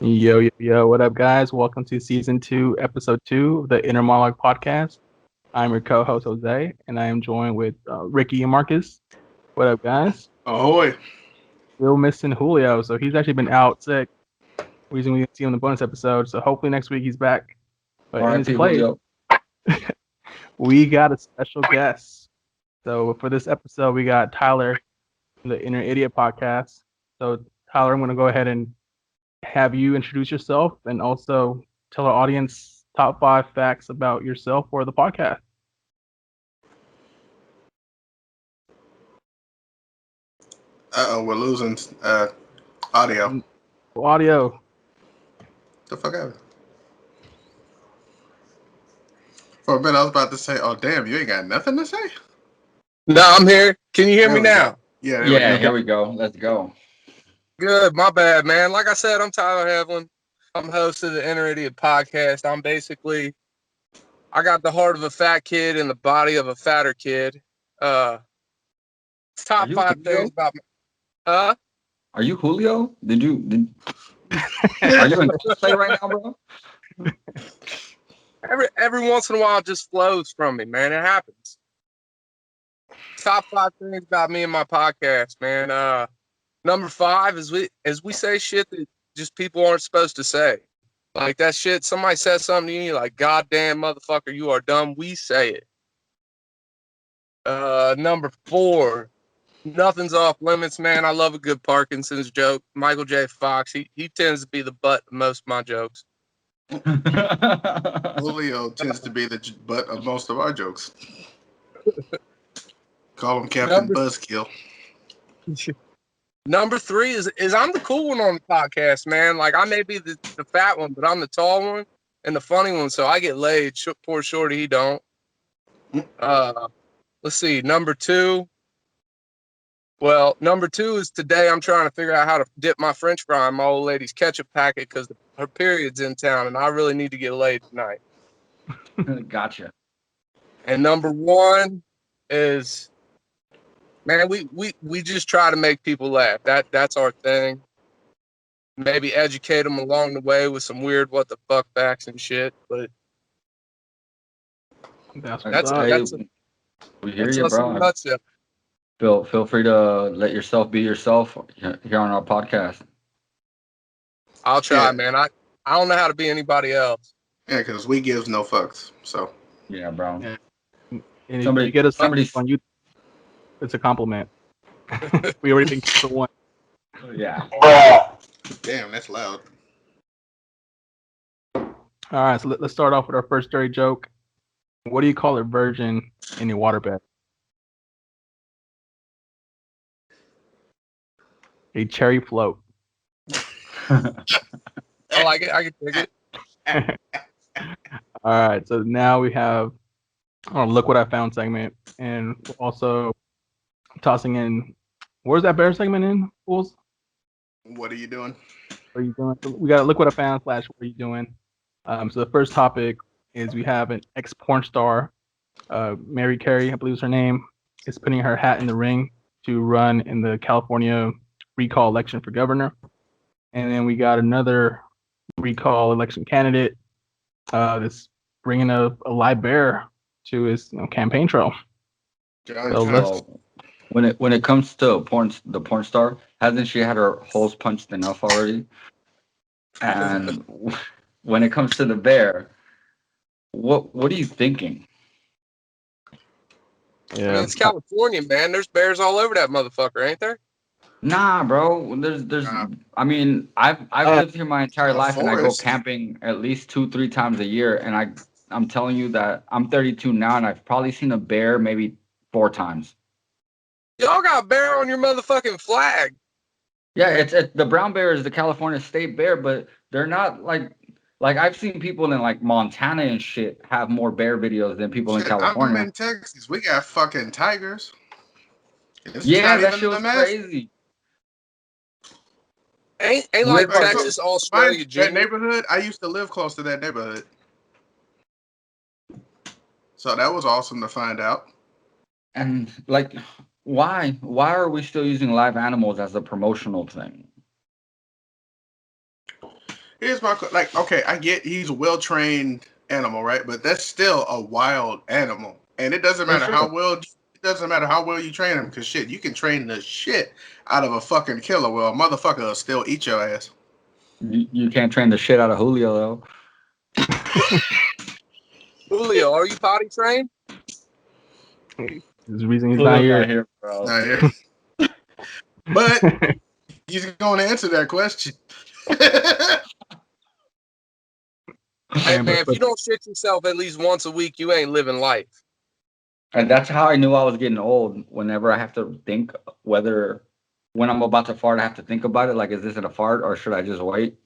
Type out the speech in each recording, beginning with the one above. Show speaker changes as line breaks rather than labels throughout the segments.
Yo, yo, yo, what up, guys? Welcome to season 2, episode 2 of the Monolog Podcast. I'm your co host, Jose, and I am joined with Ricky and Marcus. What up, guys?
Ahoy.
Still missing Julio, so he's actually been out sick. Reason we didn't see him in the bonus episode, so hopefully next week he's back. But in his
R.I.P.
place,
Julio.
we got a special guest. So for this episode, we got Tyler from the Inner Idiot Podcast. So, Tyler, I'm going to go ahead and have you introduce yourself and also tell our audience top 5 facts about yourself or the podcast.
We're losing audio.
Audio.
The fuck happened? For a minute, I was about to say, "Oh damn, you ain't got nothing to say."
No, I'm here. Can you hear me now?
Yeah.
Here we go. Let's go.
Good. My bad, man. Like I said, I'm Tyler Hevlin. I'm host of the Inner Idiot Podcast. I got the heart of a fat kid and the body of a fatter kid. Top
Are you
5
Julio?
things about me.
Are you Julio? Are you in cosplay right now, bro?
Every once in a while, it just flows from me, man. It happens. Top 5 things about me and my podcast, man. Number 5 is we say shit that just people aren't supposed to say. Like that shit, somebody says something to you, you're like, "God damn, motherfucker, you are dumb." We say it. Number 4, nothing's off limits, man. I love a good Parkinson's joke. Michael J. Fox, he tends to be the butt of most of my jokes.
Julio tends to be the butt of most of our jokes. Call him Captain Buzzkill.
Number 3 is I'm the cool one on the podcast, man. Like I may be the fat one, but I'm the tall one and the funny one, so I get laid. Poor Shorty, he don't. Let's see. Number 2. Well, number 2 is today I'm trying to figure out how to dip my French fry in my old lady's ketchup packet because her period's in town and I really need to get laid tonight.
Gotcha.
And number 1 is, man, we just try to make people laugh. That's our thing. Maybe educate them along the way with some weird what the fuck facts and shit. But
That's
we hear you,
us in a
bro.
nutshell.
Feel free to let yourself be yourself here on our podcast.
I'll try, man. I don't know how to be anybody else.
Yeah, because we gives no fucks. So
Yeah, bro.
Yeah. And if you get us on YouTube, it's a compliment. We already think for one.
Yeah.
damn, that's loud.
All right, so let's start off with our first dirty joke. What do you call a virgin in your waterbed? A cherry float.
I like it. I can take it.
All right, so now we have our Look What I Found segment, and we're also tossing in, where's that bear segment in, fools?
What are you doing?
What are you doing? So we got to Look What I Found / What Are You Doing? So the first topic is we have an ex-porn star, Mary Carey, I believe is her name, is putting her hat in the ring to run in the California recall election for governor. And then we got another recall election candidate that's bringing a live bear to his campaign trail.
So when it comes to the porn star, hasn't she had her holes punched enough already? And when it comes to the bear, what are you thinking?
Yeah,
I mean, it's California, man. There's bears all over that motherfucker, ain't there?
Nah, bro. There's. I mean, I've lived here my entire life, and I go
forest.
camping at least 2-3 times a year. And I'm telling you that I'm 32 now, and I've probably seen a bear maybe 4 times.
Y'all got a bear on your motherfucking flag.
Yeah, it's the brown bear is the California state bear, but they're not like I've seen people in like Montana and shit have more bear videos than people in California.
I'm in Texas. We got fucking tigers.
Yeah, that shit was crazy.
Ain't like Texas, Australia,
that neighborhood. I used to live close to that neighborhood, so that was awesome to find out.
And like, why are we still using live animals as a promotional thing?
Here's my like. Okay, I get he's a well trained animal, right? But that's still a wild animal, and it doesn't matter how well. It doesn't matter how well you train him, because shit, you can train the shit out of a fucking killer. Well, a motherfucker will still eat your ass.
You can't train the shit out of Julio though.
Julio, are you potty trained?
There's a reason he's
Julio's
not here.
bro.
Not here. But he's going to answer that question.
Hey
Man,
man,
but
if you don't shit yourself at least once a week, you ain't living life.
And that's how I knew I was getting old. Whenever I have to think when I'm about to fart, I have to think about it. Like, is this a fart or should I just wait?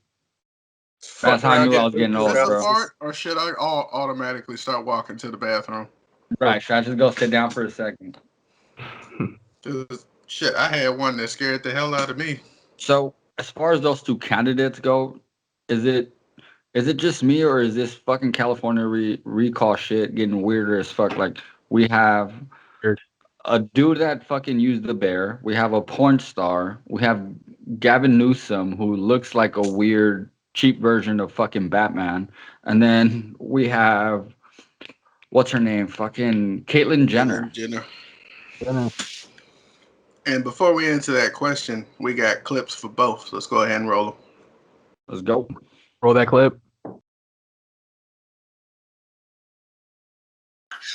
That's how I knew I was getting old,
Is this
bro.
a fart, or should I automatically start walking to the bathroom?
Right? Should I just go sit down for a second?
Shit, I had one that scared the hell out of me.
So, as far as those two candidates go, is it just me, or is this fucking California recall shit getting weirder as fuck? Like, we have a dude that fucking used the bear. We have a porn star. We have Gavin Newsom, who looks like a weird, cheap version of fucking Batman. And then we have, what's her name? Fucking Caitlyn Jenner.
And before we answer that question, we got clips for both. So let's go ahead and roll them.
Let's go.
Roll that clip.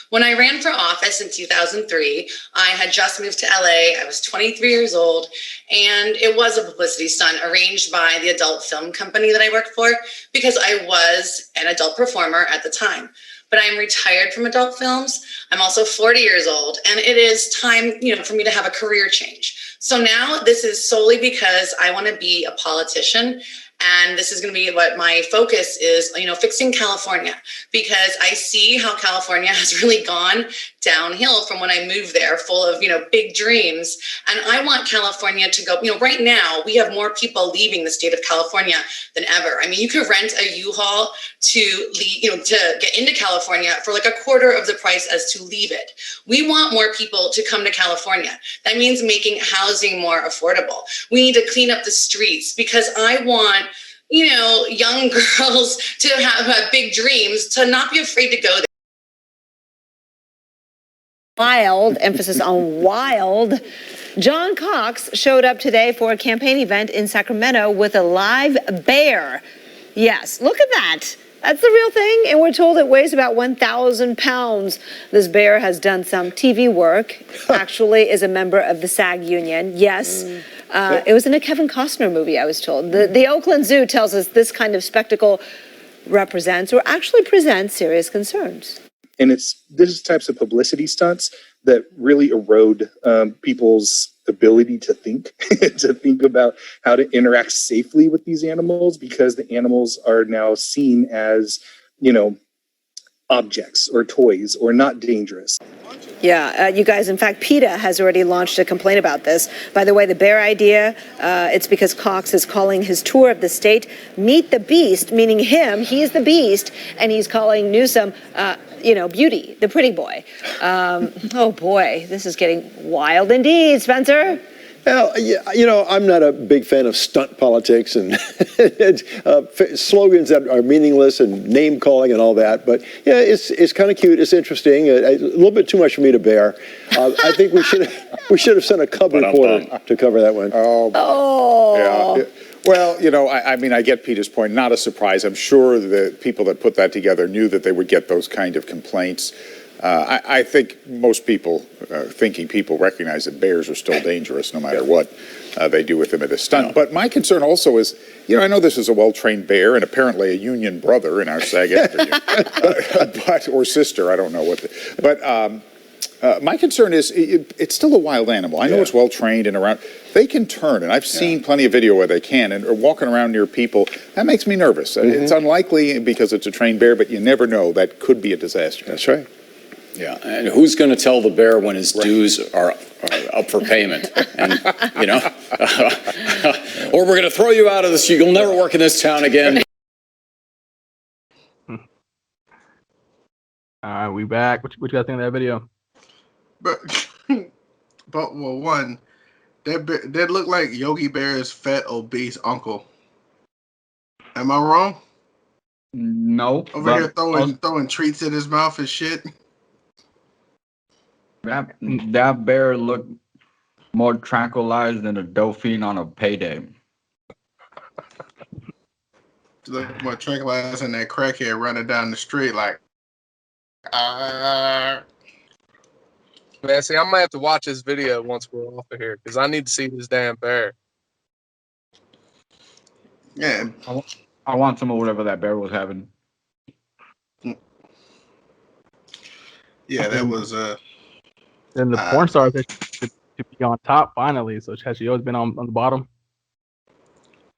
When I ran for office in 2003, I had just moved to LA. I was 23 years old, and it was a publicity stunt arranged by the adult film company that I worked for, because I was an adult performer at the time. But I'm retired from adult films. I'm also 40 years old, and it is time, for me to have a career change. So now this is solely because I want to be a politician. And this is going to be what my focus is, fixing California, because I see how California has really gone downhill from when I moved there, full of, big dreams. And I want California to go, right now we have more people leaving the state of California than ever. I mean, you could rent a U-Haul to leave, to get into California for like a quarter of the price as to leave it. We want more people to come to California. That means making housing more affordable. We need to clean up the streets, because I want young girls to have big dreams, to not be afraid to go there.
Wild, emphasis on wild. John Cox showed up today for a campaign event in Sacramento with a live bear. Yes, look at that. That's the real thing, and we're told it weighs about 1,000 pounds. This bear has done some TV work, actually is a member of the SAG union. Yes, it was in a Kevin Costner movie, I was told. The Oakland Zoo tells us this kind of spectacle represents or actually presents serious concerns.
And these types of publicity stunts that really erode people's ability to think, to think about how to interact safely with these animals, because the animals are now seen as, objects or toys or not dangerous.
Yeah, you guys, in fact, PETA has already launched a complaint about this. By the way, the bear idea, it's because Cox is calling his tour of the state Meet the Beast, meaning him, he's the beast, and he's calling Newsom, Beauty, the pretty boy. Oh boy, this is getting wild indeed, Spencer.
Well, I'm not a big fan of stunt politics and slogans that are meaningless and name calling and all that. But yeah, it's kind of cute. It's interesting. A little bit too much for me to bear. I think we should have sent a cub reporter to cover that one.
Oh.
Yeah. Well, I get Peter's point. Not a surprise. I'm sure the people that put that together knew that they would get those kind of complaints. I think most people, thinking people, recognize that bears are still dangerous no matter what they do with them at a stunt. No. But my concern also is, I know this is a well-trained bear and apparently a union brother in our SAG interview, or sister, I don't know what. But my concern is it's still a wild animal. I know it's well-trained and around. They can turn, and I've seen plenty of video where they can, and are walking around near people. That makes me nervous. Mm-hmm. It's unlikely because it's a trained bear, but you never know. That could be a disaster.
That's right.
Yeah, and who's going to tell the bear when his dues are up for payment? And, or we're going to throw you out of this, you'll never work in this town again.
All right, we back. What you guys think of that video?
But one, that looked like Yogi Bear's fat, obese uncle. Am I wrong?
No.
Over here throwing treats in his mouth and shit.
That bear looked more tranquilized than a dolphin on a payday.
Look more tranquilized than that crackhead running down the street like.
Man, see, I'm gonna have to watch this video once we're off of here because I need to see this damn bear.
Yeah.
I want some of whatever that bear was having.
Yeah, that was
Then the porn star to be on top finally. So has she always been on the bottom?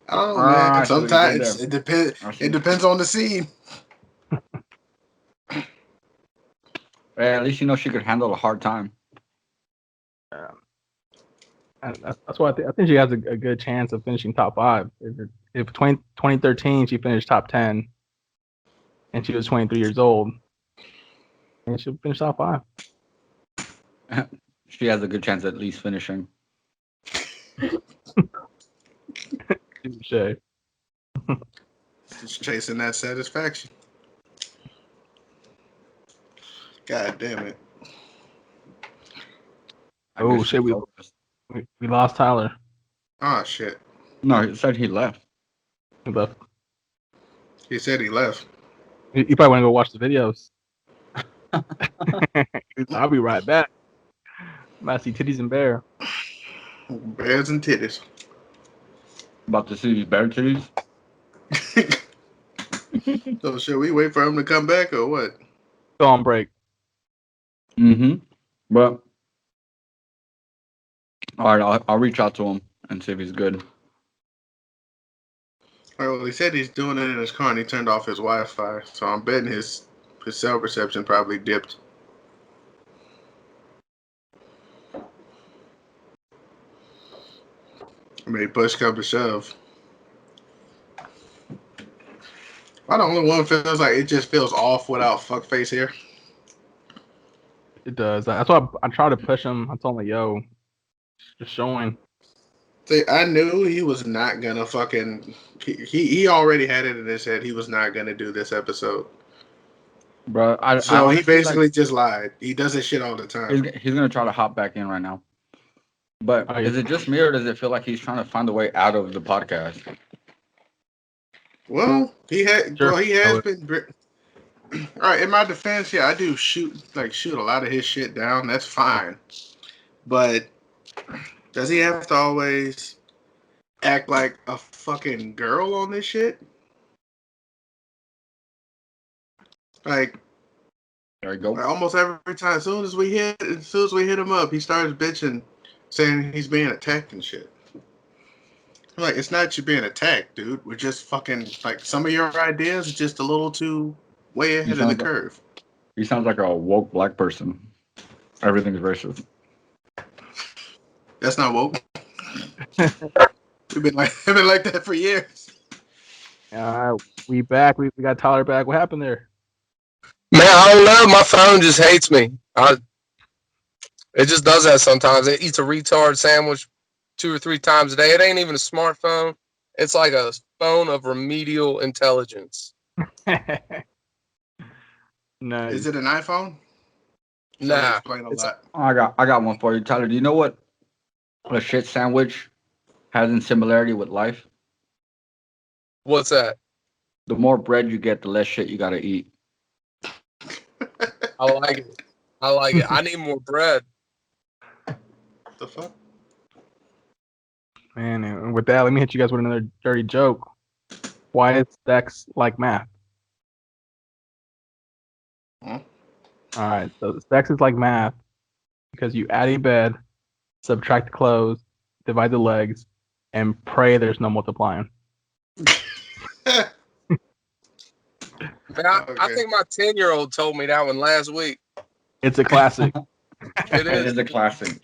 Oh man, sometimes it depends. It depends on the scene.
At least you know she could handle a hard time.
That's why I think she has a good chance of finishing top 5. If 2013 she finished top 10, and she was 23 years old, and she'll finish top 5.
She has a good chance at least finishing.
Touche.
Just chasing that satisfaction. God damn it.
Oh shit, we lost Tyler.
Oh shit.
No, he said he left.
He left.
He said he left.
You probably want to go watch the videos. I'll be right back. Might see titties and bear.
Bears and titties.
About to see these bear titties.
So should we wait for him to come back or what?
Go on break.
But all right, I'll reach out to him and see if he's good.
Well, he said he's doing it in his car and he turned off his Wi-Fi, so I'm betting his cell reception probably dipped. I mean, push come to shove. I'm the only one feels like it just feels off without fuckface here.
It does. That's why I try to push him. I told him, yo, just showing.
See, I knew he was not gonna fucking. He already had it in his head. He was not gonna do this episode.
Bro,
so he basically just lied. He does this shit all the time.
He's gonna try to hop back in right now. But is it just me, or does it feel like he's trying to find a way out of the podcast?
Well, he had.
Sure.
Well, he has been. All right. In my defense, yeah, I do shoot a lot of his shit down. That's fine. But does he have to always act like a fucking girl on this shit? Like,
there you go.
Almost every time, as soon as we hit him up, he starts bitching, saying he's being attacked and shit. I'm like, it's not you being attacked, dude. We're just fucking like some of your ideas are just a little too way ahead of the curve.
He sounds like a woke black person. Everything's racist.
That's not woke. We've been like that for years.
We back. We got Tyler back. What happened there?
Man, I don't know. My phone just hates me. It just does that sometimes. It eats a retard sandwich 2 or 3 times a day. It ain't even a smartphone. It's like a phone of remedial intelligence.
Nice.
Is it an iPhone?
Nah.
I got one for you, Tyler. Do you know what a shit sandwich has in similarity with life?
What's that?
The more bread you get, the less shit you gotta eat.
I like it. I need more bread.
The fuck?
Man, and with that, let me hit you guys with another dirty joke. Why is sex like math?
Huh?
All right, so sex is like math because you add a bed, subtract the clothes, divide the legs, and pray there's no multiplying.
Man, I think my 10-year-old told me that one last week.
It's a classic.
It is.
It is a classic.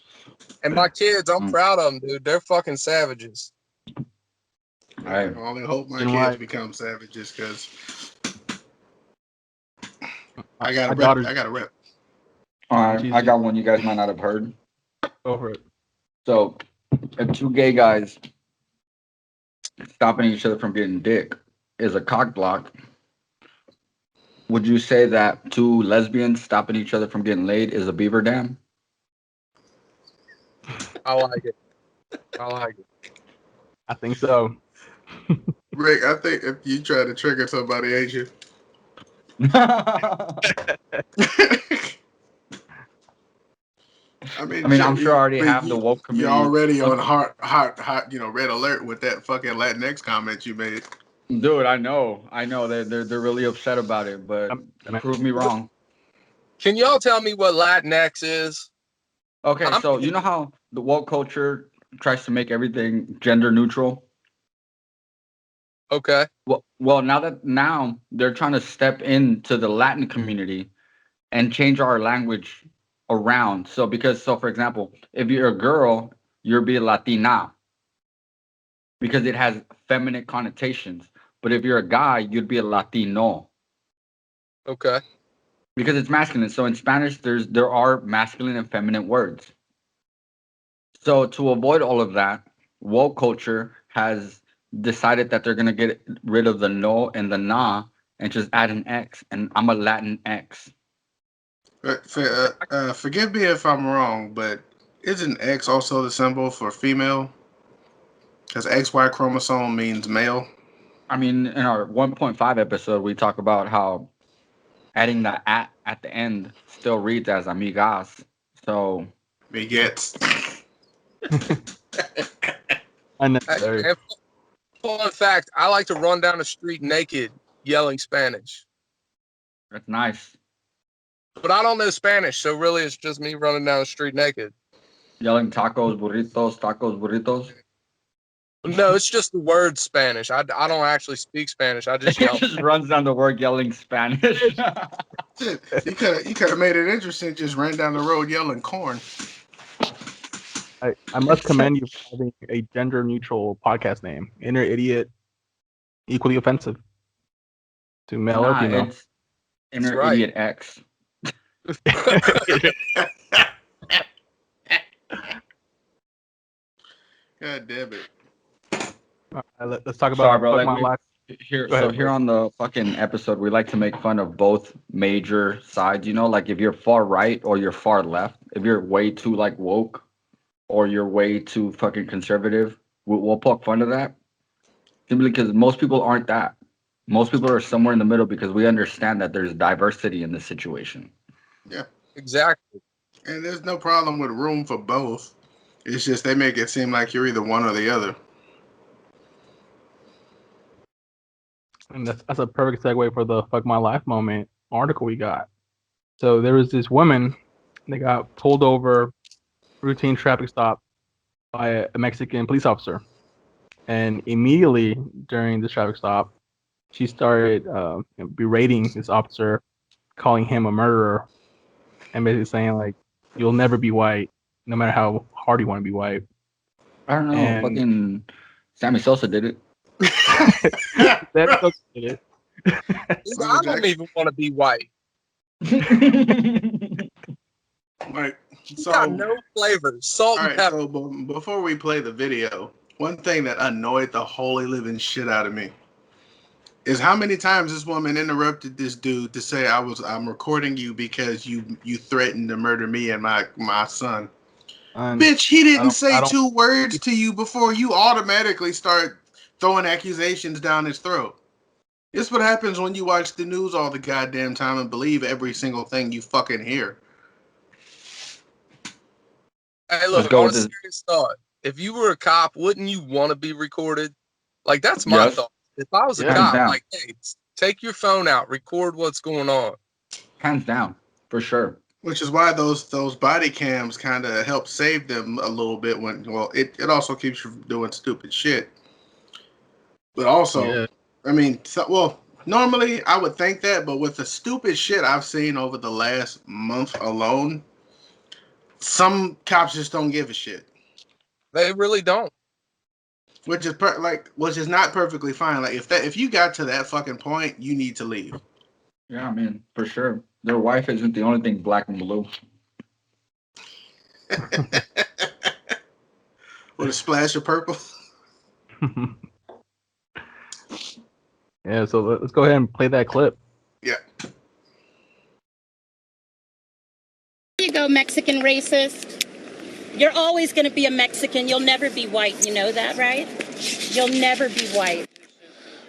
And my kids, I'm proud of them, dude. They're fucking savages.
I only hope my kids become savages because I got a rep.
All right, I got one you guys might not have heard.
Go for it.
So, if 2 gay guys stopping each other from getting dick, is a cock block, would you say that two lesbians stopping each other from getting laid is a beaver dam?
I like it. I like it.
I think so.
Rick, I think if you try to trigger somebody, ain't you? I mean,
I'm sure I already have the woke
You're
community.
already on hot, red alert with that fucking Latinx comment you made.
Dude, I know. They're really upset about it, but prove me wrong.
Can y'all tell me what Latinx is?
Okay, so you know how the woke culture tries to make everything gender neutral?
Okay.
Well, now they're trying to step into the Latin community and change our language around. So for example, if you're a girl, you'll be a Latina because it has feminine connotations. But if you're a guy, you'd be a Latino.
Okay.
Because it's masculine. So in Spanish, there are masculine and feminine words. So to avoid all of that, woke culture has decided that they're gonna get rid of the no and the na and just add an X, and I'm a Latin X.
Forgive me if I'm wrong, but isn't X also the symbol for female? Because XY chromosome means male.
I mean, in our 1.5 episode, we talk about how adding the at the end still reads as amigas. So
Begets.
Unnecessary.
And fun fact, I like to run down the street naked yelling Spanish.
that's nice.
But I don't know Spanish, so really it's just me running down the street naked.
Yelling tacos, burritos.
No, it's just the word Spanish. I don't actually speak Spanish. I just
He
yell.
just runs down the word yelling Spanish.
Shit, you could have made it interesting. Just ran down the road yelling corn.
I must commend you for having a gender neutral podcast name. Inner idiot, equally offensive to male or female.
It's Inner
right.
Idiot X.
God damn it.
Let's talk about
Sorry, bro.
Fuck My Life.
Here
Go ahead,
on the fucking episode, we like to make fun of both major sides. You know, like if you're far right or you're far left, if you're way too like woke or you're way too fucking conservative, we'll poke fun of that. Simply because most people aren't that. Most people are somewhere in the middle because we understand that there's diversity in this situation.
Yeah.
Exactly.
And there's no problem with room for both. It's just they make it seem like you're either one or the other.
And that's a perfect segue for the Fuck My Life moment article we got. So there was this woman that got pulled over, routine traffic stop by a Mexican police officer. And immediately during this traffic stop, she started berating this officer, calling him a murderer, and basically saying, like, you'll never be white, no matter how hard you want to be white.
I don't know.
And
fucking Sammy Sosa did it.
that did it.
I don't even want to be white.
Right.
It's
So,
got no flavor. Salt
all
and
right.
pepper.
So before we play the video, one thing that annoyed the holy living shit out of me is how many times this woman interrupted this dude to say I'm recording you because you threatened to murder me and my son. Bitch, he didn't say two words to you before you automatically start throwing accusations down his throat. It's what happens when you watch the news all the goddamn time and believe every single thing you fucking hear.
Hey, look, on a serious thought, if you were a cop, wouldn't you want to be recorded? Like, that's my thought. If I was a cop, like, hey, take your phone out, record what's going on.
Hands down, for sure.
Which is why those body cams kind of help save them a little bit it also keeps you from doing stupid shit. But also, I mean, normally I would think that, but with the stupid shit I've seen over the last month alone, some cops just don't give a shit.
They really don't.
Which is not perfectly fine. Like if you got to that fucking point, you need to leave.
Yeah, I mean, for sure. Their wife isn't the only thing black and blue.
With a splash of purple.
Yeah, so let's go ahead and play that clip.
Yeah.
Here you go, Mexican racist. You're always going to be a Mexican. You'll never be white. You know that, right? You'll never be white.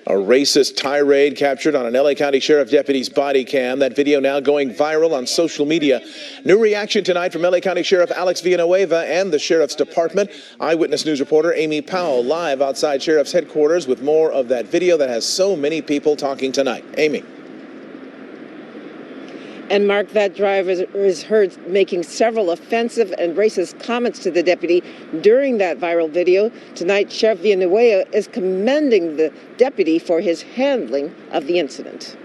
A racist tirade captured on an LA County Sheriff deputy's body cam. That video now going viral on social media. New reaction tonight from LA County Sheriff Alex Villanueva and the Sheriff's Department. Eyewitness News reporter Amy Powell live outside Sheriff's headquarters with more of that video that has so many people talking tonight. Amy.
And Mark, that driver is heard making several offensive and racist comments to the deputy during that viral video. Tonight, Sheriff Villanueva is commending the deputy for his handling of the incident.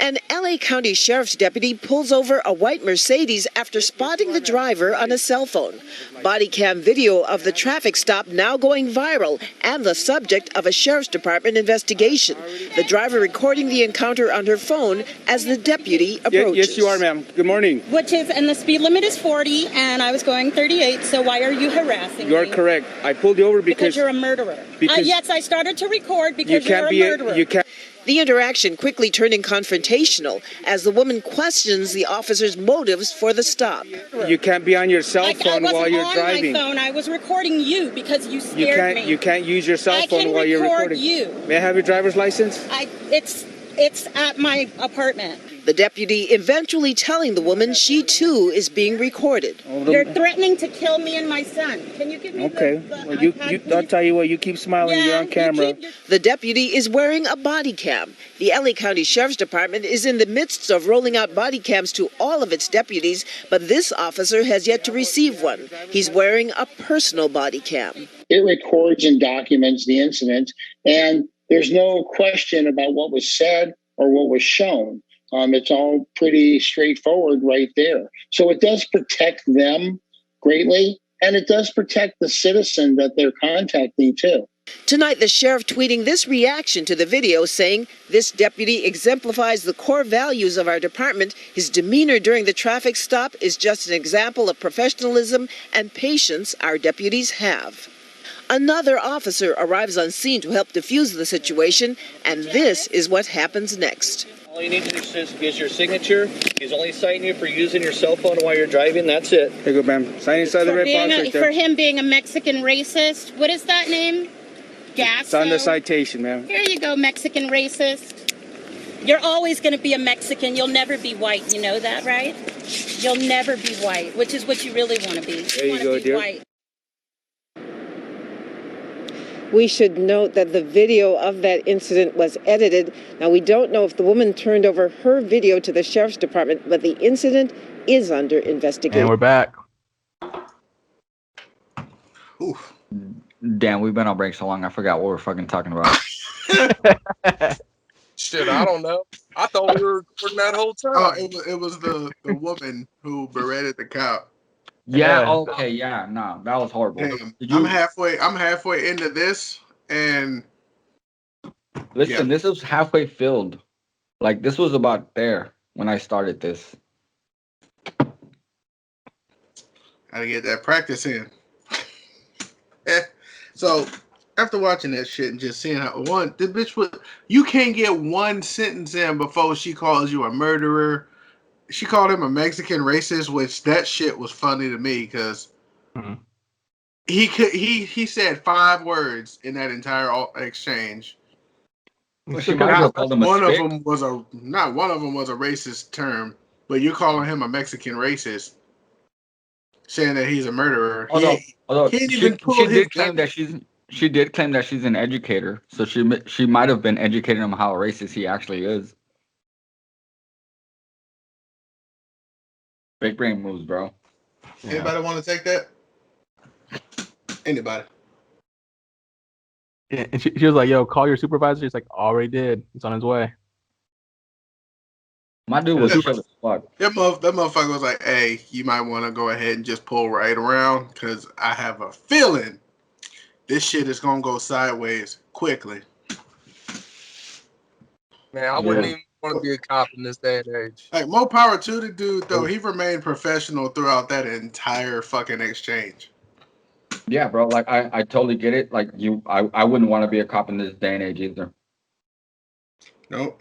An LA County Sheriff's deputy pulls over a white Mercedes after spotting the driver on a cell phone. Body cam video of the traffic stop now going viral and the subject of a Sheriff's Department investigation. The driver recording the encounter on her phone as the deputy approaches.
Yes, you are, ma'am. Good morning.
And the speed limit is 40, and I was going 38, so why are you harassing me?
You are correct. I pulled you over because
you're a murderer.
Yes,
I started to record because you're a murderer.
You can't.
The interaction quickly turning confrontational as the woman questions the officer's motives for the stop.
You can't be on your cell phone while you're driving.
I wasn't on my phone. I was recording you because you scared me.
You can't use your cell phone while you're recording.
You.
May I have your driver's license?
It's at my apartment.
The deputy eventually telling the woman she too is being recorded.
You're threatening to kill me and my son. Can you give me
I'll tell you what, you keep smiling, you're on camera.
The deputy is wearing a body cam. The LA County Sheriff's Department is in the midst of rolling out body cams to all of its deputies, but this officer has yet to receive one. He's wearing a personal body cam.
It records and documents the incident, and there's no question about what was said or what was shown. It's all pretty straightforward right there. So it does protect them greatly, and it does protect the citizen that they're contacting too.
Tonight, the sheriff tweeting this reaction to the video saying, "This deputy exemplifies the core values of our department. His demeanor during the traffic stop is just an example of professionalism and patience our deputies have." Another officer arrives on scene to help defuse the situation, and this is what happens next.
All you need to do is your signature. He's only citing you for using your cell phone while you're driving. That's it.
Here you go, ma'am. Sign inside the red box right there.
For him being a Mexican racist. What is that name? Gasso.
It's on the citation, ma'am.
Here you go, Mexican racist. You're always going to be a Mexican. You'll never be white. You know that, right? You'll never be white, which is what you really want to be.
There you go, dear.
White.
We should note that the video of that incident was edited. Now, we don't know if the woman turned over her video to the Sheriff's Department, but the incident is under investigation.
And we're back.
Oof.
Damn, we've been on break so long, I forgot what we're fucking talking about.
Shit, I don't know. I thought we were recording that whole time.
Oh, it was the woman who berated the cop.
Yeah, okay, yeah, no, that was horrible.
I'm halfway into this, and
listen, this was halfway filled. Like, this was about there when I started this.
Gotta get that practice in. So after watching that shit and just seeing how the bitch you can't get one sentence in before she calls you a murderer. She called him a Mexican racist, which that shit was funny to me because he said 5 words in that entire exchange.
Well,
not one of them was a racist term, but you're calling him a Mexican racist, saying that he's a murderer.
Although she did claim that she's an educator, so she might have been educating him how racist he actually is. Big brain moves, bro.
Anybody want to take that? Anybody?
Yeah, and she was like, "Yo, call your supervisor." He's like, "Already did. He's on his way."
My dude was chill as fuck.
That motherfucker was like, "Hey, you might want to go ahead and just pull right around because I have a feeling this shit is gonna go sideways quickly."
Man, I wouldn't even want to be a cop in this day and age.
Like, more power to the dude, though. He remained professional throughout that entire fucking exchange.
Yeah, bro. Like, I totally get it. Like, I wouldn't want to be a cop in this day and age either.
Nope.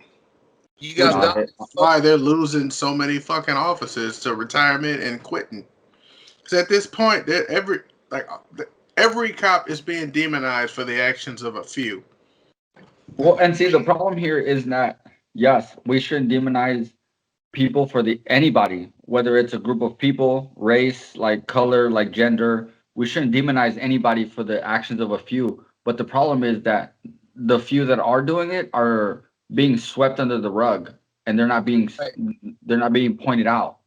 You got
That's why they're losing so many fucking officers to retirement and quitting. Because at this point, every cop is being demonized for the actions of a few.
Well, and see, the problem here is that yes, we shouldn't demonize people for anybody, whether it's a group of people, race, like color, like gender. We shouldn't demonize anybody for the actions of a few. But the problem is that the few that are doing it are being swept under the rug, and they're not being pointed out.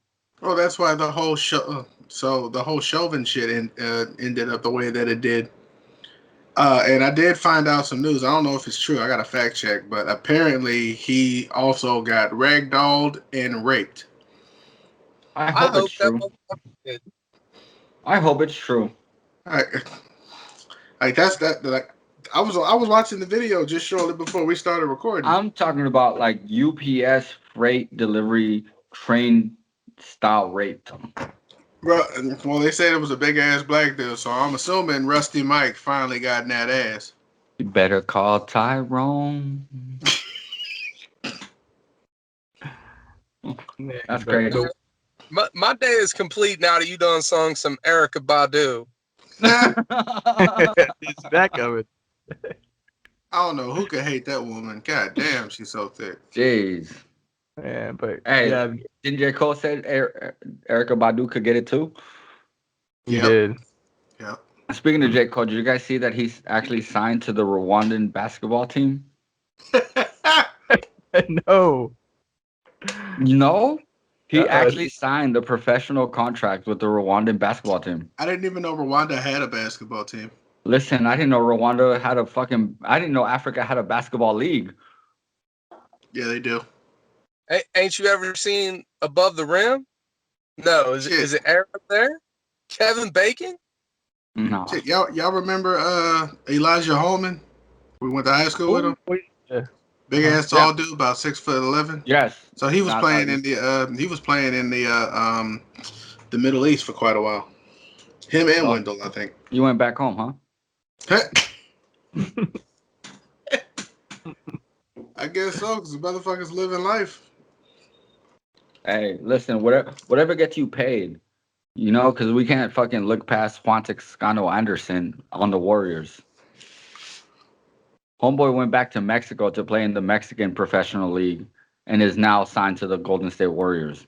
Well, that's why the whole Chauvin shit ended up the way that it did. And I did find out some news. I don't know if it's true. I got to fact check, but apparently he also got ragdolled and raped.
I hope it's true. I hope it's true.
I was watching the video just shortly before we started recording.
I'm talking about like UPS freight delivery train style rape.
Bro, well, they said it was a big ass black dude, so I'm assuming Rusty Mike finally got in that ass.
You better call Tyrone. That's great.
My day is complete now that you done sung some Erykah Badu.
It's back of it.
I don't know who could hate that woman. God damn, she's so thick.
Jeez.
Yeah, but
hey,
yeah,
didn't J. Cole say Erykah Badu could get it too?
He did.
Yeah.
Speaking of J. Cole, did you guys see that he's actually signed to the Rwandan basketball team?
No.
No? He actually signed a professional contract with the Rwandan basketball team.
I didn't even know Rwanda had a basketball team.
Listen, I didn't know Rwanda had I didn't know Africa had a basketball league.
Yeah, they do.
Hey, ain't you ever seen Above the Rim? No, is it Eric there? Kevin Bacon?
No.
Shit, y'all remember Elijah Holman? We went to high school with him.
Yeah.
Big ass tall dude, about 6'11".
Yes.
So he was playing in the the Middle East for quite a while. Him and Wendell, I think.
You went back home, huh?
I guess so, because the motherfuckers living life.
Hey, listen, whatever gets you paid, because we can't fucking look past Juan Toscano Anderson on the Warriors. Homeboy went back to Mexico to play in the Mexican Professional League and is now signed to the Golden State Warriors.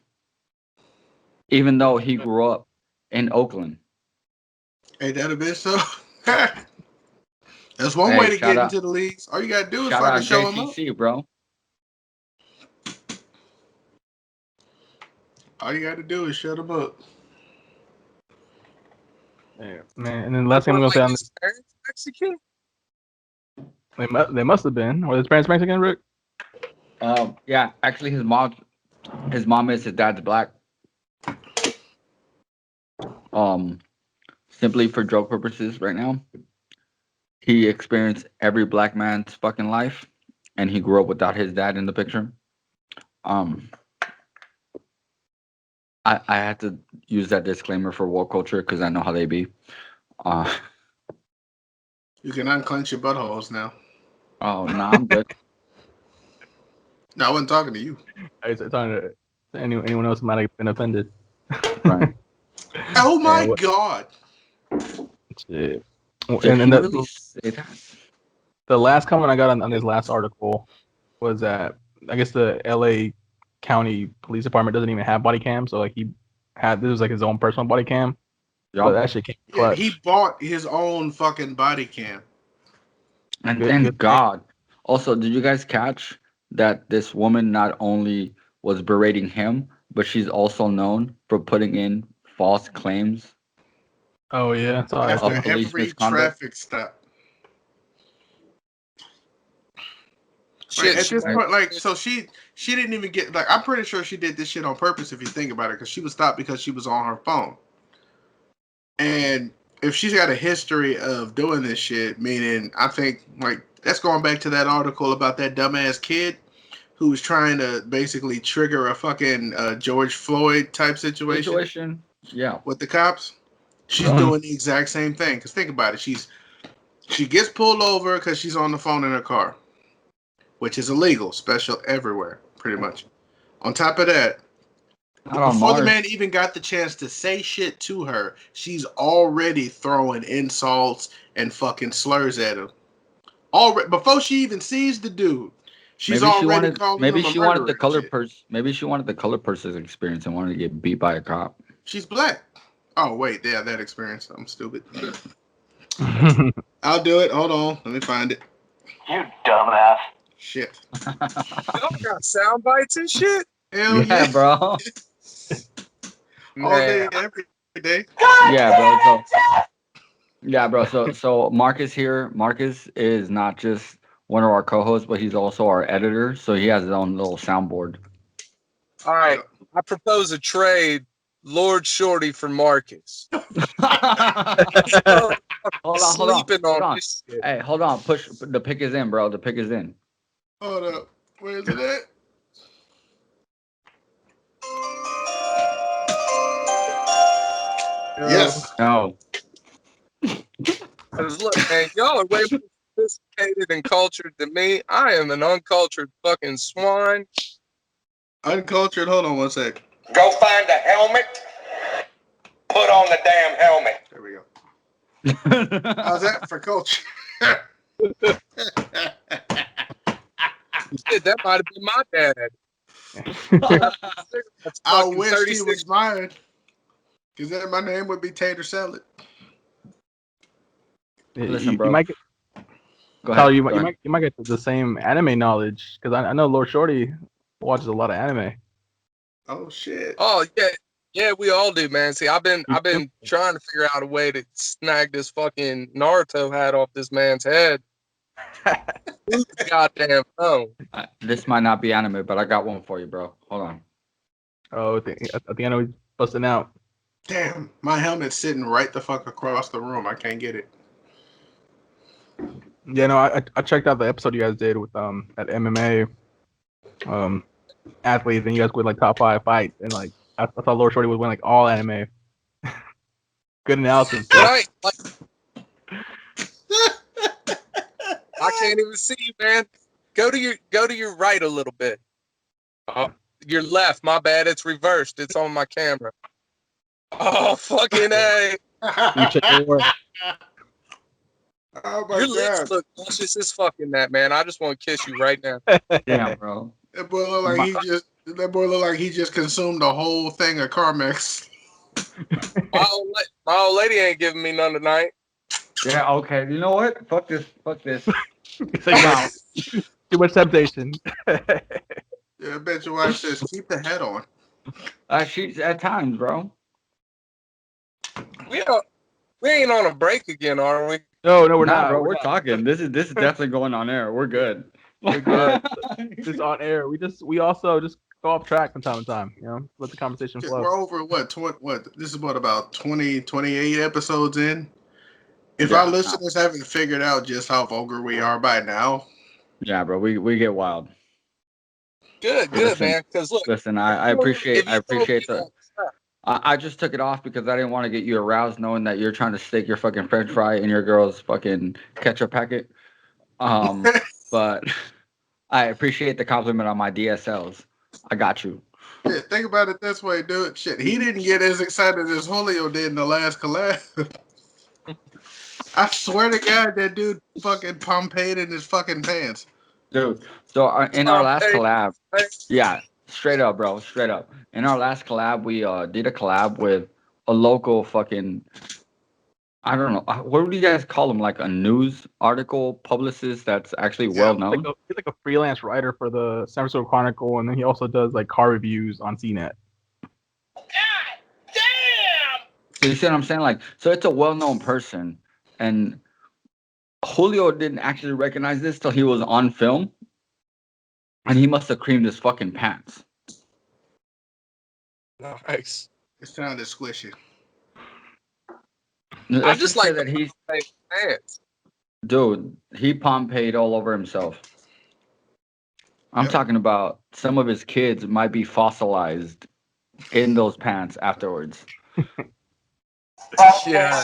Even though he grew up in Oakland.
Ain't that a bitch, so? That's one way to get into the leagues. All you gotta do is fucking show him up.
Bro.
All you gotta do is shut him up.
Yeah, man. And then the last thing I'm gonna say on this,
Mexican?
They must have been. Were his parents Mexican, Rick?
Yeah. Actually, his mom is, his dad's black. Simply for joke purposes, right now, he experienced every black man's fucking life, and he grew up without his dad in the picture. I had to use that disclaimer for woke culture because I know how they be.
You can unclench your buttholes now.
Oh, no, I'm good.
No, I wasn't talking to you.
I was talking to anyone else who might have been offended.
Right.
Oh my God.
Shit. And then the last comment I got on this last article was that I guess the LA County Police Department doesn't even have body cam, so like this was like his own personal body cam.
Yep.
So that shit came clutch.
Yeah, he bought his own fucking body cam.
And thank God. Also, did you guys catch that this woman not only was berating him, but she's also known for putting in false claims?
Oh yeah,
after every traffic stop. Shit, at this point, like, so she didn't even get, like, I'm pretty sure she did this shit on purpose if you think about it, because she was stopped because she was on her phone. And if she's got a history of doing this shit, meaning, I think, like, that's going back to that article about that dumbass kid who was trying to basically trigger a fucking George Floyd type situation.
Yeah.
With the cops. She's doing the exact same thing. Because think about it. She gets pulled over because she's on the phone in her car. which is illegal, special everywhere, pretty much. On top of that,
Not on
before the
Mars.
man even got the chance to say shit to her, she's already throwing insults and fucking slurs at him. Already, before she even sees the dude, she's already calling him a murderer
the
and
color
shit.
person. Maybe she wanted the color person's experience and wanted to get beat by a cop.
She's black. Oh wait, yeah, that experience. I'm stupid. I'll do it. Hold on, let me find it.
You dumbass.
Shit.
Y'all got sound bites and shit.
Hell
Yeah, bro.
All day, every day.
Yeah, bro. Yeah, bro. So Marcus here. Marcus is not just one of our co-hosts, but he's also our editor. So he has his own little soundboard.
All right, I propose a trade, Lord Shorty for Marcus.
Hold on.
This shit.
Hey, hold on. Push. The pick is in, bro. The pick is in.
Hold up. Where is it at? Yes.
No.
Because look, man, y'all are way more sophisticated and cultured than me. I am an uncultured fucking swine.
Uncultured. Hold on one sec.
Go find a helmet. Put on the damn helmet.
There we go. How's that for culture?
Shit, that might have been my dad.
I wish he was mine. Because then my name would be Tater Salad.
Listen, bro.
You might get,
Go
Tyler,
ahead.
you might get the same anime knowledge because I know Lord Shorty watches a lot of anime.
Oh shit.
Oh yeah, we all do, man. See, I've been trying to figure out a way to snag this fucking Naruto hat off this man's head. Who's the goddamn phone?
This might not be anime, but I got one for you, bro. Hold on.
Oh, I think I know he's busting out.
Damn, my helmet's sitting right the fuck across the room. I can't get it.
Yeah, no, I checked out the episode you guys did with that MMA athletes, and you guys would like top 5 fights, and like I thought Lord Shorty would win like all anime. Good analysis.
Right. Like, I can't even see you, man. Go to your right a little bit. Oh, your left. My bad. It's reversed. It's on my camera. Oh, fucking A.
Oh my
Your
god.
lips look luscious as fucking that, man. I just want to kiss you right now.
Damn, bro.
That boy look like he just consumed the whole thing of Carmex.
My old lady ain't giving me none tonight.
Yeah, okay. You know what? Fuck this.
Too much temptation.
Yeah, I bet your wife says keep the head on.
She's at times, bro.
We ain't on a break again, are we?
No, we're not.
Bro, we're talking. This is definitely going on air. We're good.
We're good. This on air. We also just go off track from time to time. You know, let the conversation flow.
We're over what? This is what, about 28 episodes in. If
Yeah.
our listeners haven't figured out just how vulgar we are by now.
Yeah, bro. We get wild.
Good, man. Because look,
listen, I appreciate the. I just took it off because I didn't want to get you aroused knowing that you're trying to stick your fucking French fry in your girl's fucking ketchup packet. But I appreciate the compliment on my DSLs. I got you.
Yeah, think about it this way, dude. Shit, he didn't get as excited as Julio did in the last collab. I swear to God, that dude fucking Pompeyed in his fucking pants.
Dude, so in our last collab, yeah, straight up, bro, straight up. In our last collab, we did a collab with a local fucking, I don't know, what would you guys call him? Like a news article publicist that's actually well known?
He's like a freelance writer for the San Francisco Chronicle, and then he also does like car reviews on CNET.
So you see what I'm saying? Like, so it's a well-known person, and Julio didn't actually recognize this till he was on film, and he must have creamed his fucking pants.
Nice.
It sounded squishy.
I just like
that he's
pants.
Dude, he Pompeyed all over himself. I'm talking about some of his kids might be fossilized in those pants afterwards.
Yeah.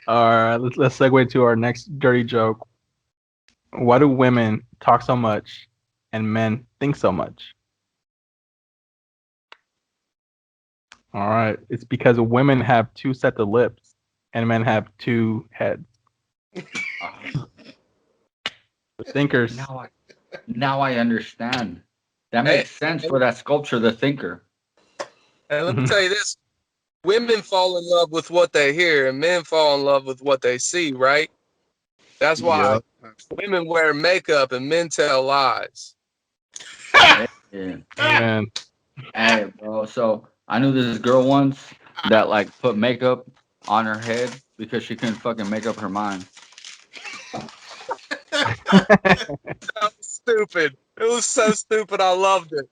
All right, let's segue to our next dirty joke. Why do women talk so much and men think so much? All right. It's because women have two sets of lips and men have two heads. Thinkers.
Now I understand. That makes sense for that sculpture, the thinker.
And let me tell you this. Women fall in love with what they hear and men fall in love with what they see, right? That's why women wear makeup and men tell lies.
Yeah.
Man.
Hey, bro. So I knew this girl once that like put makeup on her head because she couldn't fucking make up her mind.
That was stupid. It was so stupid. I loved it.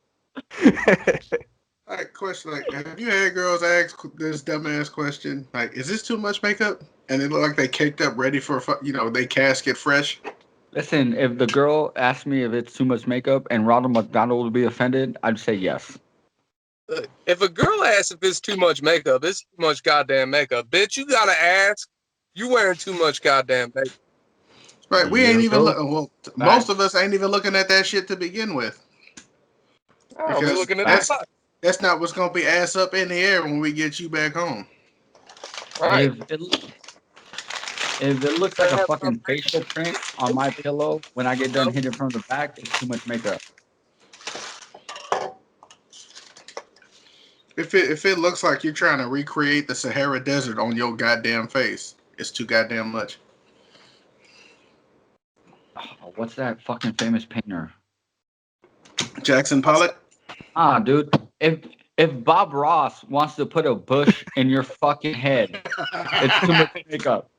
All right, question: like, have you had girls ask this dumbass question? Like, is this too much makeup? And they look like they caked up, ready for they casket fresh.
Listen, if the girl asked me if it's too much makeup and Ronald McDonald would be offended, I'd say yes.
If a girl asks if it's too much makeup, it's too much goddamn makeup. Bitch, you gotta ask. You wearing too much goddamn makeup.
Right, we ain't even most of us ain't even looking at that shit to begin with.
Oh, we're looking at
that's not what's gonna be ass up in the air when we get you back home.
Right.
If it looks like a fucking facial print on my pillow when I get done hitting from the back, it's too much makeup.
If it looks like you're trying to recreate the Sahara Desert on your goddamn face, it's too goddamn much.
Oh, what's that fucking famous painter?
Jackson Pollock?
Dude. If Bob Ross wants to put a bush in your fucking head, it's too much makeup.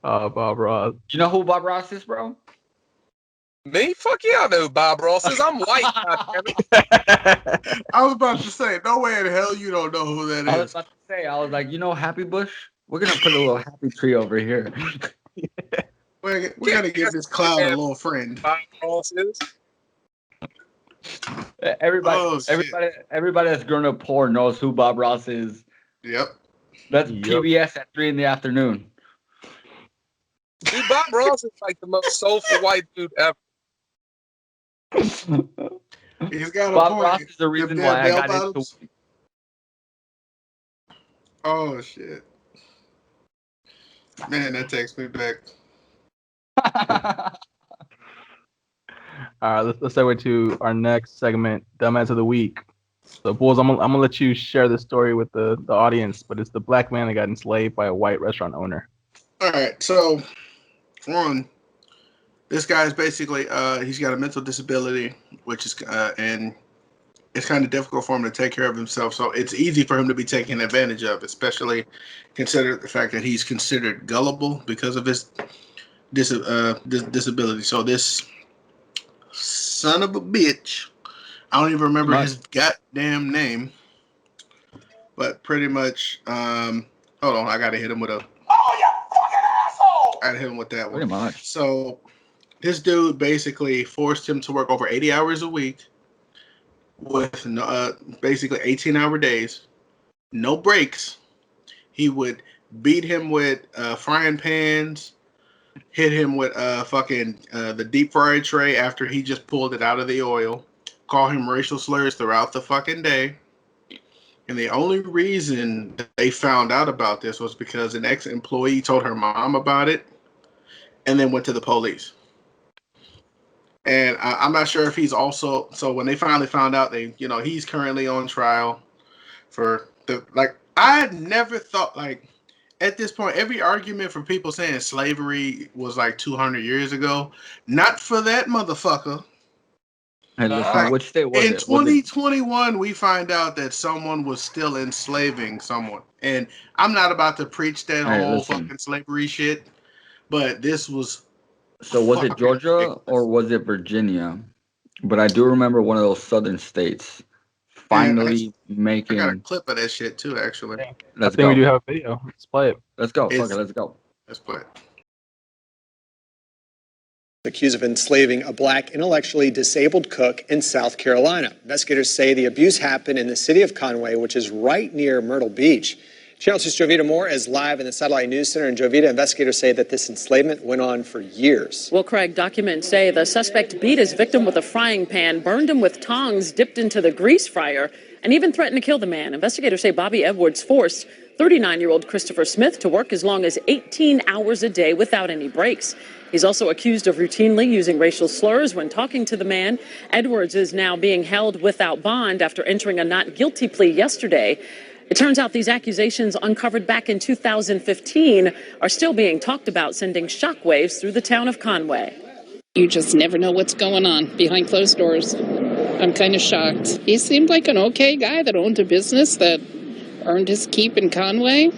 Bob Ross.
You know who Bob Ross is, bro?
Me? Fuck yeah, I know who Bob Ross is. I'm white.
I was about to say, no way in hell you don't know who that is.
I was about to say, I was like, Happy Bush? We're gonna put a little happy tree over here.
We're gonna give this cloud a little friend.
Bob Ross is.
Everybody that's grown up poor knows who Bob Ross is.
Yep.
That's PBS at 3 p.m.
Dude, Bob Ross is like the most soulful white dude ever.
He's got a
Bob
point.
Ross is the reason why I got into.
Oh shit! Man, that takes me back.
All right, let's segue to our next segment, Dumbass of the Week. So, Bulls, I'm gonna let you share the story with the audience, but it's the black man that got enslaved by a white restaurant owner.
All right, so this guy is basically he's got a mental disability, which is and it's kind of difficult for him to take care of himself. So it's easy for him to be taken advantage of, especially consider the fact that he's considered gullible because of his disability. So this son of a bitch, I don't even remember his goddamn name, but pretty much, hold on, I gotta hit him with a. Oh, you fucking asshole! I gotta hit him with that one.
Pretty much.
So this dude basically forced him to work over 80 hours a week with basically 18-hour days, no breaks. He would beat him with frying pans, hit him with the deep fry tray after he just pulled it out of the oil, call him racial slurs throughout the fucking day. And the only reason they found out about this was because an ex-employee told her mom about it and then went to the police. And I'm not sure if he's also, so when they finally found out, he's currently on trial for I had never thought, at this point, every argument for people saying slavery was 200 years ago, not for that motherfucker.
Hey, listen, which state was
in
it?
2021, we find out that someone was still enslaving someone. And I'm not about to preach that whole fucking slavery shit, but this was.
So was it Georgia or was it Virginia? But I do remember one of those southern states finally making.
I got a clip of that shit too, actually.
I think we do have a video. Let's play it.
Let's go. Fuck it. Let's go.
Let's play it.
Accused of enslaving a black intellectually disabled cook in South Carolina. Investigators say the abuse happened in the city of Conway, which is right near Myrtle Beach. Channel 2's Jovita Moore is live in the Satellite News Center. And Jovita, investigators say that this enslavement went on for years.
Well, Craig, documents say the suspect beat his victim with a frying pan, burned him with tongs dipped into the grease fryer, and even threatened to kill the man. Investigators say Bobby Edwards forced 39-year-old Christopher Smith to work as long as 18 hours a day without any breaks. He's also accused of routinely using racial slurs when talking to the man. Edwards is now being held without bond after entering a not guilty plea yesterday. It turns out these accusations, uncovered back in 2015, are still being talked about, sending shockwaves through the town of Conway.
You just never know what's going on behind closed doors. I'm kind of shocked. He seemed like an okay guy that owned a business that earned his keep in Conway.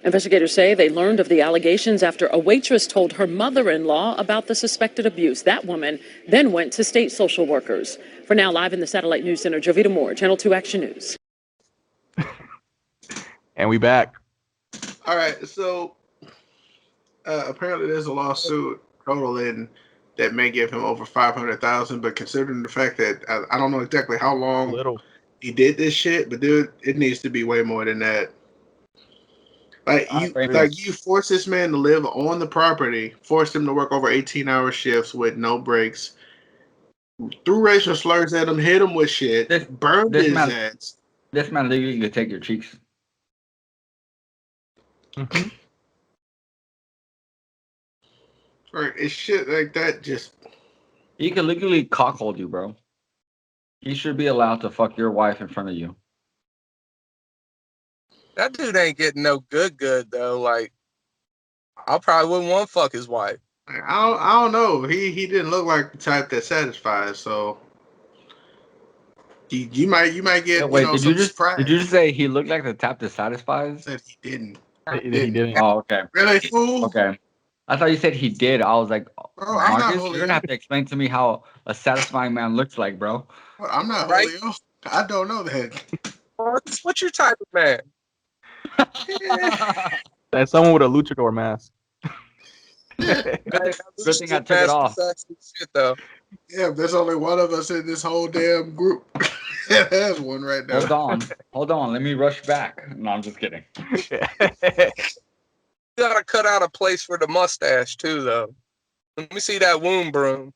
Investigators say they learned of the allegations after a waitress told her mother-in-law about the suspected abuse. That woman then went to state social workers. For now, live in the Satellite News Center, Jovita Moore, Channel 2 Action News.
And we back.
All right, so apparently there's a lawsuit totaling that may give him over $500,000, but considering the fact that I don't know exactly how long he did this shit, but dude, it needs to be way more than that. You force this man to live on the property, force him to work over 18-hour shifts with no breaks, threw racial slurs at him, hit him with shit, burned his ass.
This man literally could take your cheeks.
Mm-hmm.
Right, it's shit like that. Just
he could literally cockhold you, bro. He should be allowed to fuck your wife in front of you.
That dude ain't getting no good though. Like, I probably wouldn't want to fuck his wife.
I don't know. He didn't look like the type that satisfies. So you might get.
Wait, did you just say he looked like the type that satisfies?
Said he didn't.
He didn't.
Oh, okay.
Really, fool?
Okay. I thought you said he did. I was like,
bro, I'm
Marcus,
not
you're gonna have to explain to me how a satisfying man looks like, bro.
I'm not Julio. I don't know that.
What's your type of man?
That's someone with a luchador mask.
Good thing I took it off.
Shit, though.
Yeah, there's only one of us in this whole damn group that has one right now.
Hold on. Let me rush back. No, I'm just kidding.
You gotta cut out a place for the mustache too, though. Let me see that womb broom.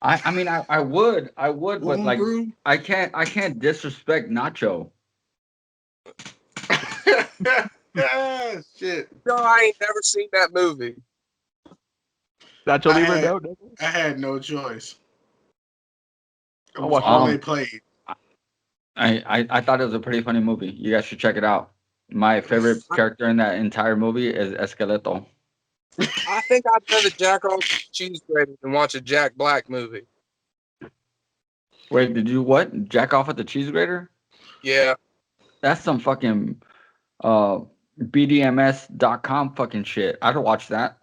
I mean, I would, but like,
broom?
I can't disrespect Nacho.
Shit.
No, I ain't never seen that movie.
Nacho Libre, no?
I had no choice. It
I'll
was
watch
all they played.
I thought it was a pretty funny movie. You guys should check it out. My favorite character in that entire movie is Esqueleto.
I think I'd rather jack off cheese grater than watch a Jack Black movie.
Wait, did you what? Jack off at the cheese grater?
Yeah.
That's some fucking BDMS.com fucking shit. I'd watch that.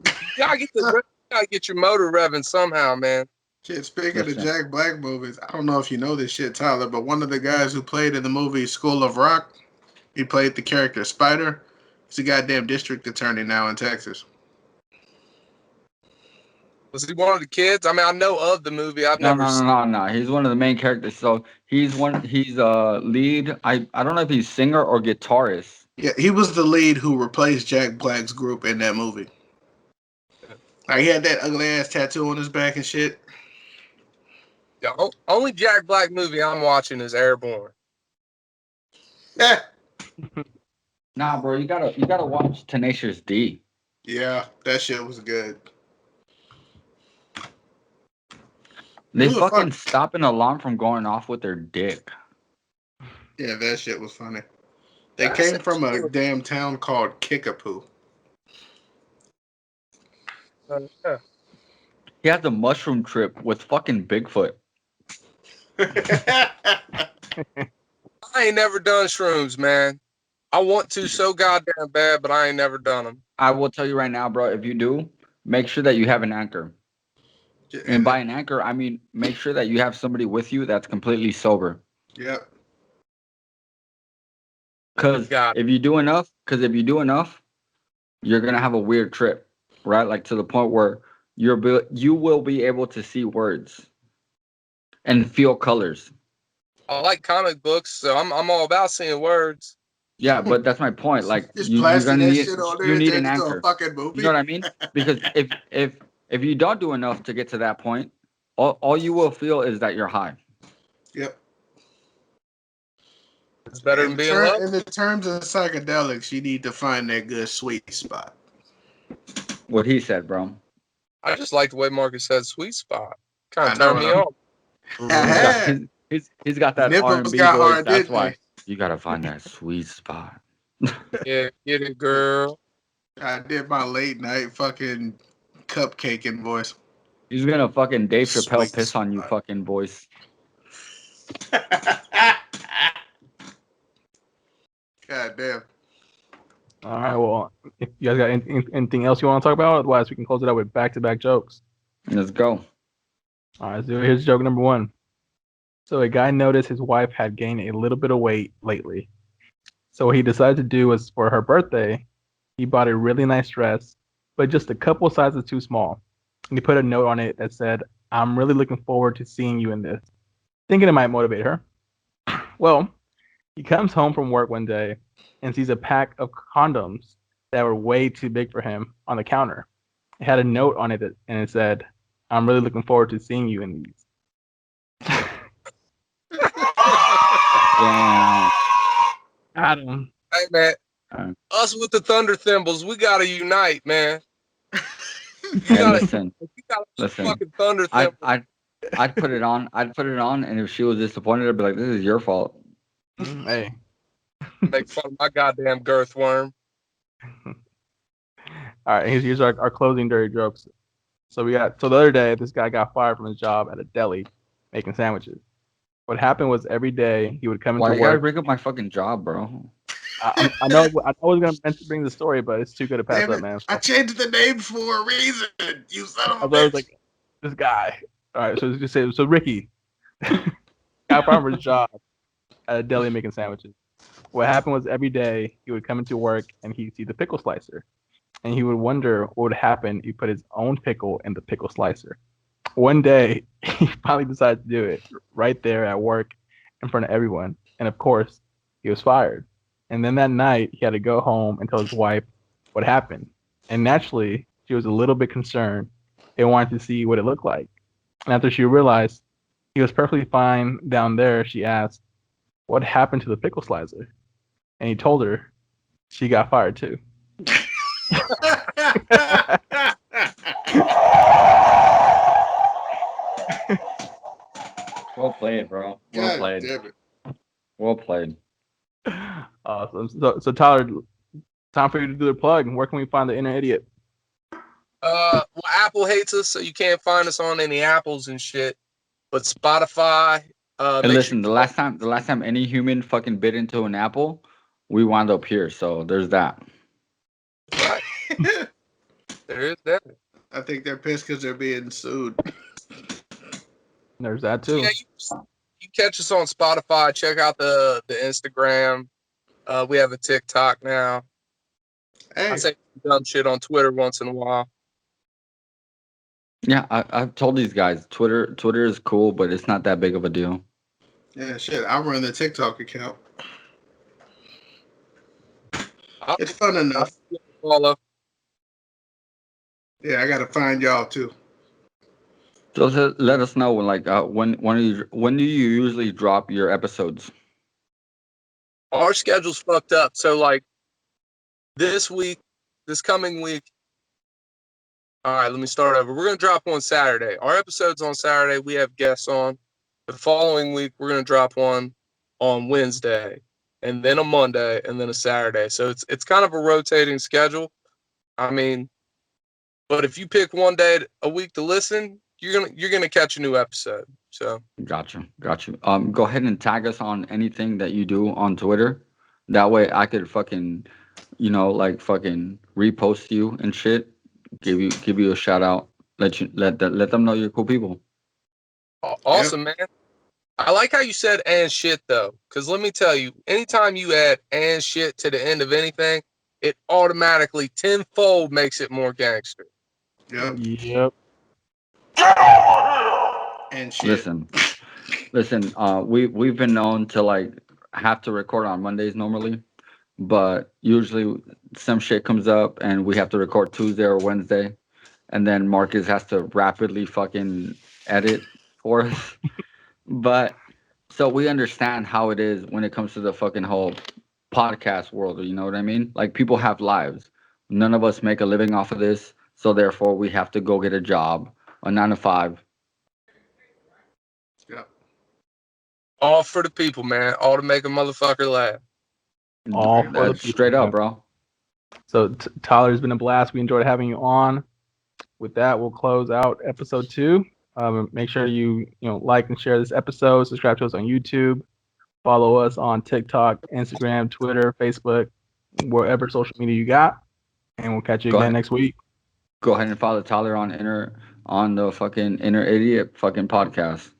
You gotta get your motor revving somehow, man.
Shit, speaking of Jack Black movies, I don't know if you know this shit, Tyler, but one of the guys who played in the movie School of Rock, he played the character Spider. He's a goddamn district attorney now in Texas.
Was he one of the kids? I mean, I know of the movie. I've
No.
never seen.
He's one of the main characters. So he's lead. I don't know if he's singer or guitarist.
Yeah, he was the lead who replaced Jack Black's group in that movie. Like, he had that ugly ass tattoo on his back and shit.
The only Jack Black movie I'm watching is Airborne.
Yeah.
Nah, bro, you gotta watch Tenacious D.
Yeah, that shit was good.
They fucking stop an alarm from going off with their dick.
Yeah, that shit was funny. They came from a damn town called Kickapoo.
Yeah.
He had the mushroom trip with fucking Bigfoot.
I ain't never done shrooms, man. I want to so goddamn bad, but I ain't never done them.
I will tell you right now, bro, if you do, make sure that you have an anchor. And by an anchor, I mean make sure that you have somebody with you that's completely sober.
Yep.
Because if you do enough, you're gonna have a weird trip, right? Like to the point where you will be able to see words and feel colors.
I like comic books, so I'm all about seeing words.
Yeah, but that's my point. Like
Just
you're
plaster
gonna
that
need
shit on there
you
and
need
turn
an
it into a
anchor.
fucking movie.
You know what I mean? Because if you don't do enough to get to that point, all you will feel is that you're high.
Yep.
It's better than being low.
In the terms of psychedelics, you need to find that good sweet spot.
What he said, bro.
I just like the way Marcus said "sweet spot." Kind
I
of
know
turned me
what
on.
He's got that
Nipples
R&B
got
voice.
hard,
That's
didn't
why
they?
you gotta find that sweet spot.
Yeah, get it, girl.
I did my late night fucking cupcaking voice.
He's gonna fucking Dave Chappelle
Sweet
piss on you, fucking voice.
God damn.
All right. Well, if you guys got anything else you want to talk about, otherwise we can close it out with back-to-back jokes.
Let's go.
All right. So here's joke number one. So a guy noticed his wife had gained a little bit of weight lately. So what he decided to do was for her birthday, he bought a really nice dress, but just a couple sizes too small. And he put a note on it that said, "I'm really looking forward to seeing you in this," thinking it might motivate her. Well, he comes home from work one day and sees a pack of condoms that were way too big for him on the counter. It had a note on it and it said, "I'm really looking forward to seeing you in these."
Damn.
Adam.
Hey man, us with the Thunder Thimbles, we gotta unite, man.
Hey, listen.
Listen. Fucking Thunder Thimbles.
I'd put it on. And if she was disappointed, I'd be like, "This is your fault."
Hey.
Make fun of my goddamn girth worm.
All right, here's our closing dirty jokes. So the other day, this guy got fired from his job at a deli making sandwiches. What happened was every day he would come into
Why
work.
you gotta break up my fucking job, bro?
I know I was gonna meant to bring the story, but it's too good to pass up, man.
I changed the name for a reason. You son of a
I
bitch.
was like, this guy. All right, so just say so. Ricky got fired from his job at a deli making sandwiches. What happened was every day he would come into work and he'd see the pickle slicer, and he would wonder what would happen if he put his own pickle in the pickle slicer. One day he finally decided to do it right there at work in front of everyone, and of course he was fired. And then that night he had to go home and tell his wife what happened, and naturally she was a little bit concerned and wanted to see what it looked like. And after she realized he was perfectly fine down there, she asked, "What happened to the pickle slicer?" And he told her she got fired too.
Well played, bro. Well
God
played.
damn it.
Well played.
Awesome. So Tyler, time for you to do the plug. Where can we find the inner idiot?
Well, Apple hates us, so you can't find us on any apples and shit. But Spotify.
And listen, the last time any human fucking bit into an apple, we wound up here. So there's that.
Right. There is that.
I think they're pissed because they're being sued.
There's that too.
Yeah, you catch us on Spotify. Check out the Instagram. We have a TikTok now.
Hey.
I say dumb shit on Twitter once in a while.
Yeah, I've told these guys Twitter is cool, but it's not that big of a deal.
Yeah, shit. I run the TikTok account. It's fun enough. Yeah, I gotta find y'all too.
So let us know when do you usually drop your episodes?
Our schedule's fucked up. So like this coming week. All right, let me start over. We're gonna drop one Saturday. Our episode's on Saturday. We have guests on. The following week, we're gonna drop one on Wednesday, and then a Monday, and then a Saturday. So it's kind of a rotating schedule. I mean, but if you pick one day a week to listen, you're gonna catch a new episode. So
Got you. Go ahead and tag us on anything that you do on Twitter. That way I could fucking, fucking repost you and shit. Give you a shout out. Let them know you're cool people.
Awesome, man. I like how you said "and shit" though, because let me tell you, anytime you add "and shit" to the end of anything, it automatically tenfold makes it more gangster.
Yep. And shit.
Listen. We've been known to have to record on Mondays normally, but usually some shit comes up and we have to record Tuesday or Wednesday, and then Marcus has to rapidly fucking edit for us. But so we understand how it is when it comes to the fucking whole podcast world. You know what I mean? Like, people have lives. None of us make a living off of this, so therefore we have to go get a job, a 9 to 5.
Yep.
All for the people, man. All to make a motherfucker laugh.
All for the
That's
people,
straight
man.
up, bro.
So Tyler, it's been a blast. We enjoyed having you on. With that, we'll close out episode 2. Make sure you like and share this episode. Subscribe to us on YouTube. Follow us on TikTok, Instagram, Twitter, Facebook, wherever social media you got. And we'll catch you again next week.
Go ahead and follow Tyler on the fucking Inner Idiot fucking podcast.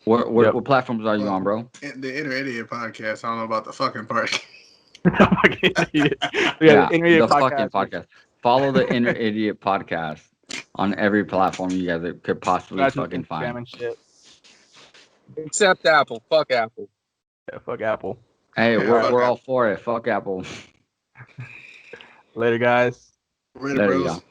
What platforms are you on, bro?
The Inner Idiot podcast. I don't know about the fucking part.
Yeah, the fucking podcast. Follow the Inner Idiot podcast on every platform you guys could possibly fucking find.
And shit.
Except Apple. Fuck Apple.
Yeah, fuck Apple.
Hey, we're all for it. Fuck Apple.
Later, guys.
Later, bros.
Y'all.